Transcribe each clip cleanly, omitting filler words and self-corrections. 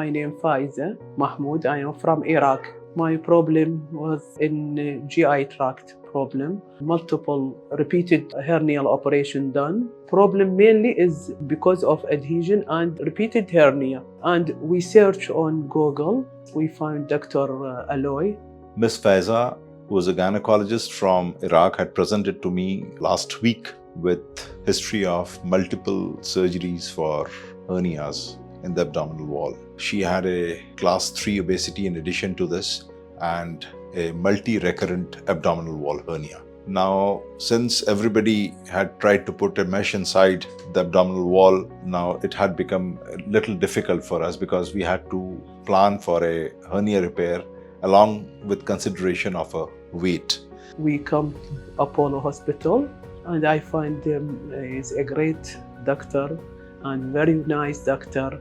My name Faiza Mahmoud. I am from Iraq. My problem was in GI tract problem. Multiple repeated hernial operation done. Problem mainly is because of adhesion and repeated hernia. And we search on Google. We find Dr. Aloy. Miss Faiza, who was a gynecologist from Iraq, had presented to me last week with history of multiple surgeries for hernias in the abdominal wall. She had a class 3 obesity in addition to this and a multi-recurrent abdominal wall hernia. Now, since everybody had tried to put a mesh inside the abdominal wall, now it had become a little difficult for us because we had to plan for a hernia repair along with consideration of a weight. We come to Apollo Hospital and I find him is a great doctor and very nice doctor.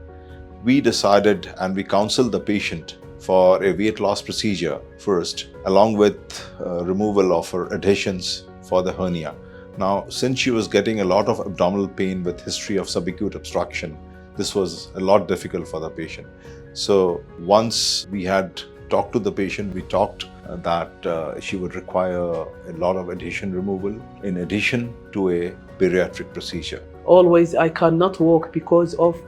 We decided and we counseled the patient for a weight loss procedure first, along with removal of her adhesions for the hernia. Now, since she was getting a lot of abdominal pain with history of subacute obstruction, this was a lot difficult for the patient. So once we had talked to the patient, we talked that she would require a lot of adhesion removal in addition to a bariatric procedure. Always I cannot walk because of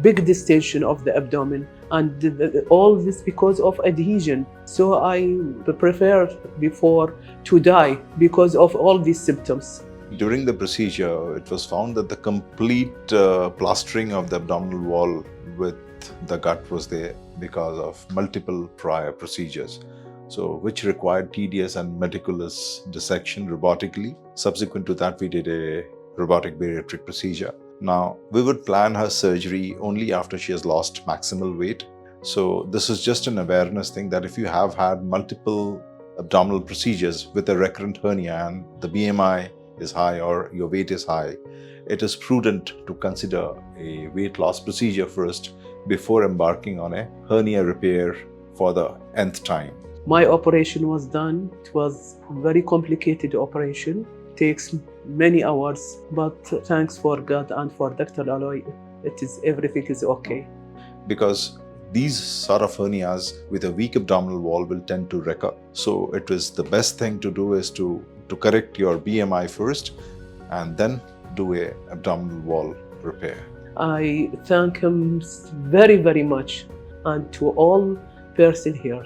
big distension of the abdomen, and all this because of adhesion. So I prefer before to die because of all these symptoms. During the procedure, it was found that the complete plastering of the abdominal wall with the gut was there because of multiple prior procedures, so which required tedious and meticulous dissection robotically. Subsequent to that, we did a robotic bariatric procedure. Now, we would plan her surgery only after she has lost maximal weight. So this is just an awareness thing that if you have had multiple abdominal procedures with a recurrent hernia and the BMI is high or your weight is high, it is prudent to consider a weight loss procedure first before embarking on a hernia repair for the nth time. My operation was done. It was a very complicated operation. Takes many hours, but thanks for God and for Dr. Aloy, everything is okay. Because these sort of hernias with a weak abdominal wall will tend to recur. So it was the best thing to do is to correct your BMI first and then do a abdominal wall repair. I thank him very, very much, and to all person here.